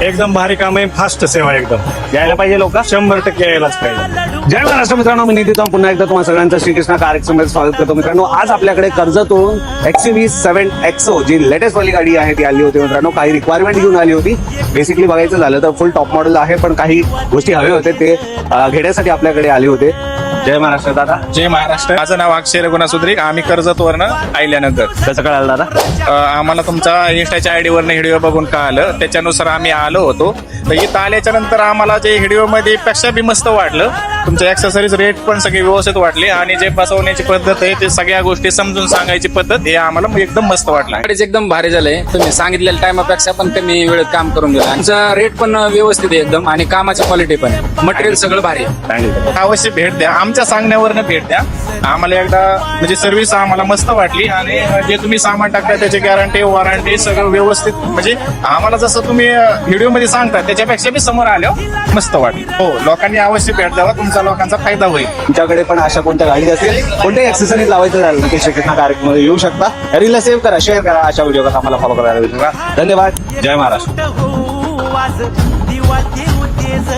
एकदम भारी काम आहे, फास्ट सेवा एकदम यायला पाहिजे लोक. 100% यायलाच पाहिजे. जय महाराष्ट्र मित्रांनो, मी नितीन पुन्हा एकदा तुम्हाला सगळ्यांचं श्रीकृष्ण कार्यक्रमामध्ये स्वागत करतो. मित्रांनो, आज आपल्याकडे कर्जतवरून XUV7 XO जी लेटेस्ट वाली गाडी आहे ती आली होती. मित्रांनो, काही रिक्वायरमेंट घेऊन आली होती. बेसिकली बघायचं झालं तर फुल टॉप मॉडेल आहे, पण काही गोष्टी हवे होते ते घेण्यासाठी आपल्याकडे आले होते. जय महाराष्ट्र दादा. जय महाराष्ट्र. माझं नाव अक्षय रघुनाथ सुद्रिक. आम्ही कर्जतवरनं आल्यानंतर कसं कळालं दादा? आम्हाला तुमचा इंस्टाच्या आयडी वरनं व्हिडिओ बघून कळालं, त्याच्यानुसार आम्ही आलो होतो. तर इथं आल्याच्या नंतर आम्हाला जे व्हिडिओ मध्ये पेक्षा बी मस्त वाटलं. तुमचे ऍक्सेसरीज रेट पण सगळे व्यवस्थित वाटले आणि जे बसवण्याची पद्धत आहे ते सगळ्या गोष्टी समजून सांगायची पद्धत हे आम्हाला एकदम मस्त वाटलं. गाडीच एकदम भारी झालंय. तुम्ही सांगितलेल्या टायमापेक्षा पण कमी वेळेत काम करून दिलं. आमचा रेट पण व्यवस्थित आहे एकदम आणि कामाची क्वालिटी पण, मटेरियल सगळं भारी आहे. अवश्य भेट द्या, आमच्या सांगण्यावरनं भेट द्या. आम्हाला एकदा म्हणजे सर्व्हिस आम्हाला मस्त वाटली आणि जे तुम्ही सामान टाकता त्याची गॅरंटी वॉरंटी सगळं व्यवस्थित, म्हणजे आम्हाला जसं तुम्ही व्हिडिओ मध्ये सांगता त्याच्यापेक्षा बी समोर आल्यावर मस्त वाटलं. हो, लोकांनी अवश्य भेट द्यावा, तुमचा लोकांचा फायदा होईल. तुमच्याकडे पण अशा कोणत्या गाडी असेल, कोणत्या ऍक्सेसरीज लावायचं झालं की श्रीकृष्ण कार्यक्रमामध्ये येऊ शकता. रीलला सेव्ह करा, शेअर करा, अशा व्हिडिओ आम्हाला फॉलो करायला विसरू नका. धन्यवाद. जय महाराष्ट्र. दिवा देऊ तेज